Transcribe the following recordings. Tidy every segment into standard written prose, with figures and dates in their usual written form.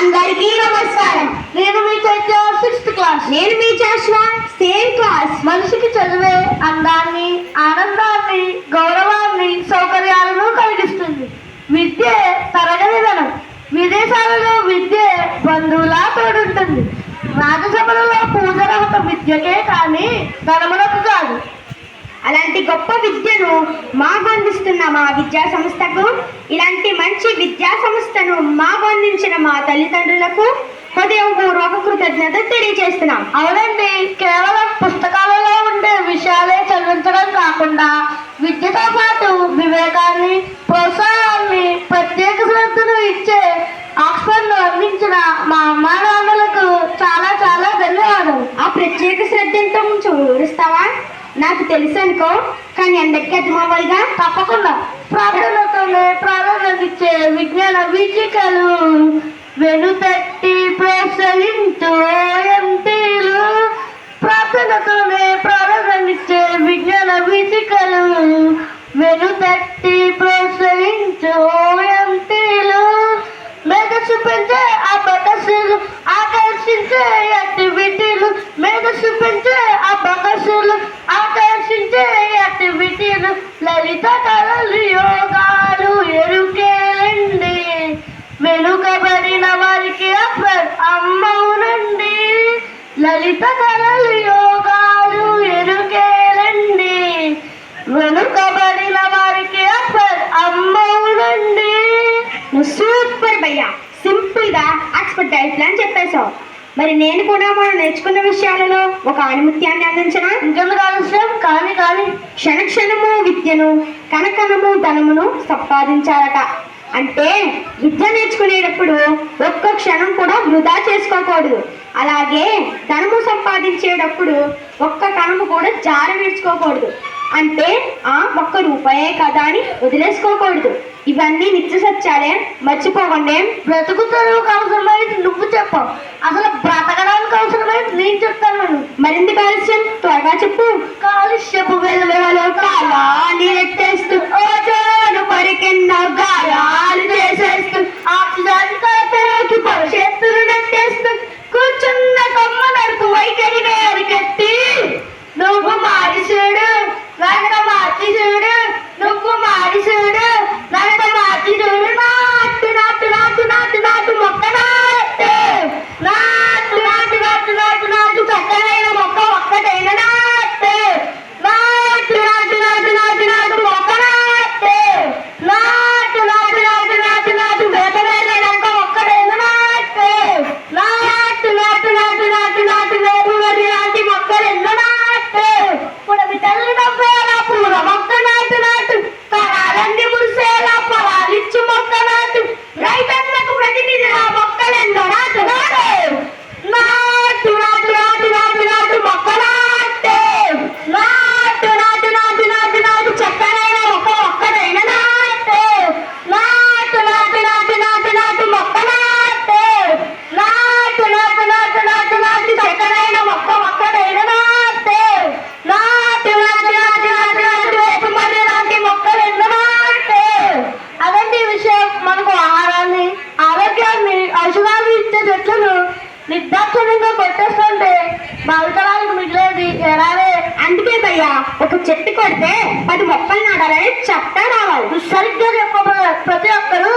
అందరికీ నమస్కారం. నేను మీ చైత్య 6th క్లాస్. నేను మీ జాషువా సేమ్ క్లాస్. మనిషికి చదివే అందాన్ని, ఆనందాన్ని, గౌరవాన్ని, సౌకర్యాలను కలిగిస్తుంది. విద్య తరగని ధనం. విదేశాలలో విద్య బంధువులా తోడుంటుంది. రాజసభలలో పూజరహత విద్యకే కానీ ధనములకు కాదు. అలాంటి గొప్ప విద్యను మాకు అందిస్తున్న మా విద్యా సంస్థకు, ఇలాంటి మంచి విద్యా సంస్థను మాకు అందించిన మా తల్లిదండ్రులకు హృదయపూర్వక కృతజ్ఞత తెలియజేస్తున్నాం. అవునండి, కేవలం పుస్తకాలలో ఉండే విషయాలే చదివించడం కాకుండా విద్యతో పాటు వివేకాన్ని, ప్రోత్సాహాన్ని, ప్రత్యేక శ్రద్ధను ఇచ్చే ఆక్స్ఫర్డ్ను అందించిన మా అమ్మా నాన్నలకు చాలా చాలా ధన్యవాదాలు. ఆ ప్రత్యేక శ్రద్ధ ఎంతో కొంచెం వివరిస్తావా? నాకు తెలుసు అనుకో, కానీ అందరికీ అర్థమవ్వాలిగా. తప్పకుండా. ప్రార్థనతోనే ప్రారంభించే విజ్ఞాన వీచికలు, వెనుతట్టి ప్రోత్సహించు ఎంపీలు. ప్రార్థనతోనే ప్రారంభించే విజ్ఞాన వీచికలు, వెనుతట్టి ప్రోత్సహించు ఎంపీలు. మేధస్సు పెంచే అబకసులు, ఆకర్షించే యాక్టివిటీలు. మేధస్సు పెంచే అబకసులు, ఆకర్షించే యాక్టివిటీలు. లలిత కళలు, యోగాలు ఎరుకేలండి. వెనుకబడిన వారికి అక్బర్ అమ్మవునండి. లలిత కళలు, యోగాలు ఎరుకేలండి. వెనుకబడిన వారికి అక్బర్ అమ్మవునండి. సూపర్ భయ్యా, సింపుల్ గా ఆక్స్ఫర్డ్ డైట్ ప్లాన్ చెప్పేశావు. మరి నేను కూడా మనం నేర్చుకున్న విషయాలలో ఒక ఆనిముత్యాన్ని అందించనా? ఇంకెందుకు ఆలస్యం? కానీ క్షణ క్షణము విద్యను, కనకనము ధనమును సంపాదించాలట. అంటే విద్య నేర్చుకునేటప్పుడు ఒక్క క్షణం కూడా వృధా చేసుకోకూడదు. అలాగే ధనము సంపాదించేటప్పుడు ఒక్క కణము కూడా జార నేర్చుకోకూడదు. అంటే ఒక్క రూపాయే కదా అని వదిలేసుకోకూడదు. ఇవన్నీ నిత్య సత్యాలే, మర్చిపోకండి. బ్రతుకుతానికి అవసరమైంది నువ్వు చెప్పావు, అసలు బ్రతకడానికి అవసరమైంది నేను చెప్తాను. మరింత ఆలస్యం, త్వరగా చెప్పు. కాలుష్యపు వెలువలో కాలాన్ని నెట్టేస్తూ, ఓజోను పరికింద గాయాలు చేసేస్తూ, ఆక్సిజన్ కొరతలోకి భవిష్యత్తును నెట్టేస్తూ, కూర్చున్న కొమ్మ నడుపు వైఖరిని అరికట్టి, నువ్వు మారి చూడు, నడక మార్చి చూడు, నువ్వు మారి చూడు, నడక మార్చి చూడు. నాటు నాటు నాటు నాటు నాటు మొక్క నాటు, నాటు నాటు నాటు నాటు నాటు చక్కనైన మొక్క ఒక్కటైన నాటు, నాటు నాటు నాటు నాటు నాటు మొక్క నాటు, నాటు నాటు నాటు నాటు నాటు వేపమైన రంగ ఒక్కటైన నాటు, నాటు నాటు నాటు నాటు నాటు వేపు వరి లాంటి మొక్కలెన్నో నాటు, పుడమి తల్లి నవ్వేలా పూల మొక్క నాటు నాటు, తరాలన్నీ మురిసేలా పొలాలిచ్చు మొక్క నాటు, రైతన్నకు ప్రతినిధి ఆ మొక్కలెన్నో నాటు నాటు, నాటు నాటు నాటు నాటు నాటు మొక్క నాటు, నాటు నాటు నాటు నాటు నాటు చక్కనైన మొక్క ఒక్కటైన నాటు, నాటు నాటు నాటు నాటు నాటు మొక్క నాటు, నాటు నాటు నాటు నాటు నాటు చక్కనైన మొక్క ఒక్కటైన నాటు, నాటు నాటు నాటు నాటు నాటు వేపు మర్రి లాంటి మొక్కలెన్నో నాటు. అదండి విషయం. మనకు ఆహారాన్ని, ఆరోగ్యాన్ని, ఔషధాలు ఇచ్చే చెట్లను నిర్దాక్షిణ్యంగా కొట్టేస్తుంటే భావితరాలకు మిగిలేది ఎలానే. అందుకే భయ్యా, ఒక చెట్టు కొడితే 10 మొక్కలు నాటాలని చట్టం రావాలి. నువ్వు సరిగ్గా చెప్పబోయే ప్రతి ఒక్కరూ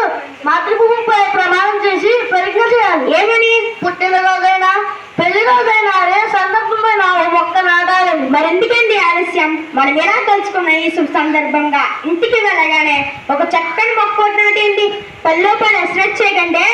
మాతృభూమిపై ప్రమాణం చేసి ప్రతిజ్ఞ చేయాలి. ఏమని? పుట్టినరోజైనా, పెళ్లి రోజైనా, ఏ సందర్భమైనా ఓ మొక్క నాటాలని. మరెందుకండి ఆలస్యం? మనం ఎలా తలుచుకున్న ఈ శుభ సందర్భంగా ఇంటికి వెళ్ళగానే ఒక చక్కని మొక్క నాటేయండి. పనిలో పని ఎస్రెట్ చేయకండి.